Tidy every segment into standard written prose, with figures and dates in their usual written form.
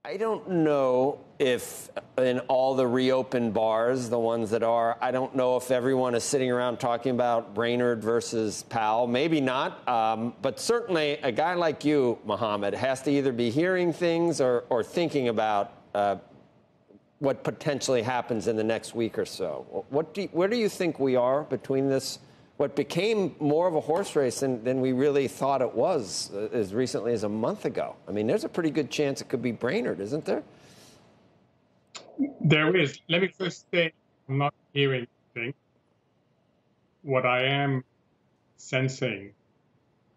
I don't know if in all the reopened bars, the ones that are, I don't know if everyone is sitting around talking about Brainard versus Powell. Maybe not. But certainly a guy like you, Mohamed, has to either be hearing things or thinking about what potentially happens in the next week or so. Where do you think we are between this, what became more of a horse race than we really thought it was as recently as a month ago? I mean, there's a pretty good chance it could be Brainard, isn't there? There is. Let me first say I'm not hearing anything. What I am sensing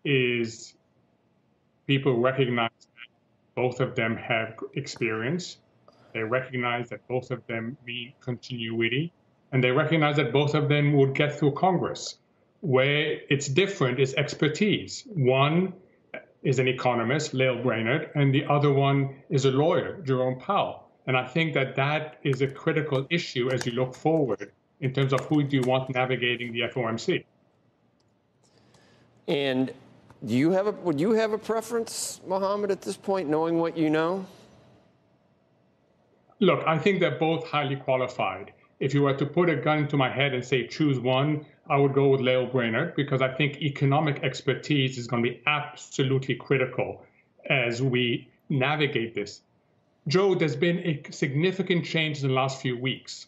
is people recognize that both of them have experience. They recognize that both of them mean continuity, and they recognize that both of them would get through Congress. Where it's different is expertise. One is an economist, Lael Brainard, and the other one is a lawyer, Jerome Powell. And I think that that is a critical issue as you look forward in terms of who do you want navigating the FOMC. And would you have a preference, Mohamed, at this point, knowing what you know? Look, I think they're both highly qualified. If you were to put a gun to my head and say choose one, I would go with Lael Brainard because I think economic expertise is going to be absolutely critical as we navigate this. Joe, there's been a significant change in the last few weeks.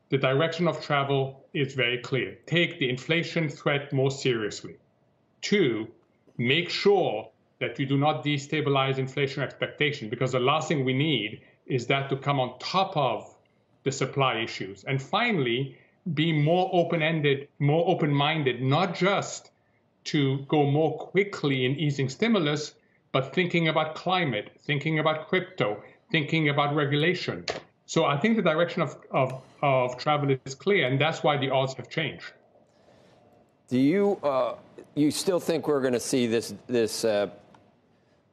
The direction of travel is very clear. Take the inflation threat more seriously. 2, make sure that you do not destabilize inflation expectation, because the last thing we need is that to come on top of the supply issues. And finally, be more open-ended, more open-minded, not just to go more quickly in easing stimulus, but thinking about climate, thinking about crypto, thinking about regulation. So I think the direction of travel is clear, and that's why the odds have changed. Do you still think we're going to see this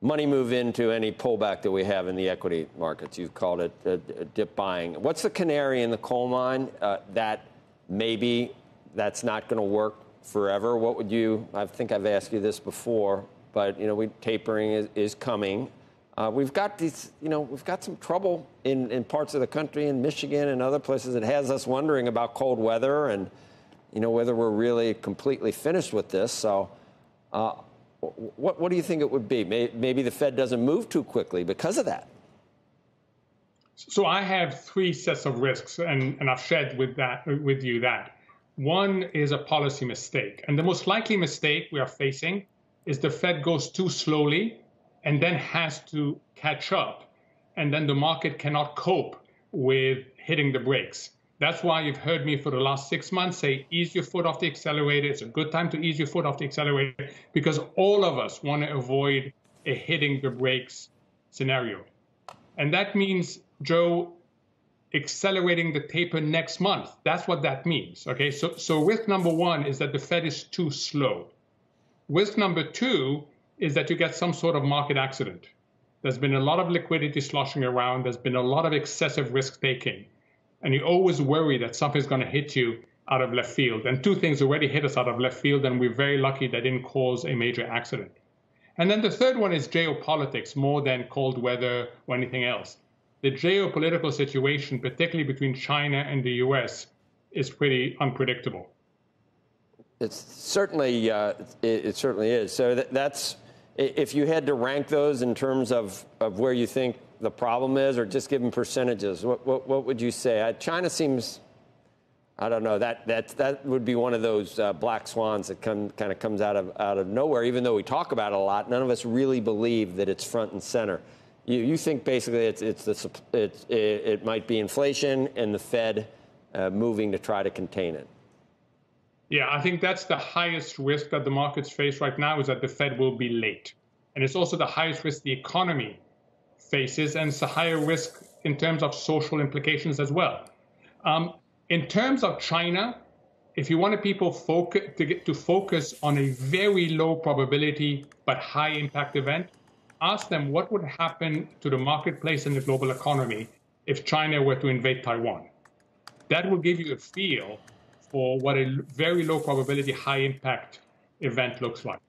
money move into any pullback that we have in the equity markets? You've called it dip buying. What's the canary in the coal mine that maybe that's not going to work forever? What would you? I think I've asked you this before, but tapering is coming. We've got these, we've got some trouble in parts of the country, in Michigan and other places. It has us wondering about cold weather and, whether we're really completely finished with this. So what do you think it would be? Maybe the Fed doesn't move too quickly because of that. So I have 3 sets of risks, and I've shared with you that. One is a policy mistake. And the most likely mistake we are facing is the Fed goes too slowly and then has to catch up, and then the market cannot cope with hitting the brakes. That's why you've heard me for the last 6 months say, ease your foot off the accelerator. It's a good time to ease your foot off the accelerator, because all of us want to avoid a hitting the brakes scenario. And that means, Joe, accelerating the taper next month. That's what that means, okay? So risk number 1 is that the Fed is too slow. Risk number 2 is that you get some sort of market accident. There's been a lot of liquidity sloshing around. There's been a lot of excessive risk-taking. And you always worry that something's going to hit you out of left field. And 2 things already hit us out of left field, and we're very lucky that didn't cause a major accident. And then the third one is geopolitics, more than cold weather or anything else. The geopolitical situation, particularly between China and the U.S., is pretty unpredictable. It certainly is. So that's, if you had to rank those in terms of where you think the problem is, or just given percentages, what would you say? China seems, I don't know, that would be one of those black swans that kind of comes out of nowhere. Even though we talk about it a lot, none of us really believe that it's front and center. You think basically it might be inflation and the Fed moving to try to contain it. Yeah, I think that's the highest risk that the markets face right now, is that the Fed will be late. And it's also the highest risk the economy faces, and it's a higher risk in terms of social implications as well. In terms of China, if you want people to focus on a very low probability but high impact event, ask them what would happen to the marketplace and the global economy if China were to invade Taiwan. That will give you a feel for what a very low probability, high impact event looks like.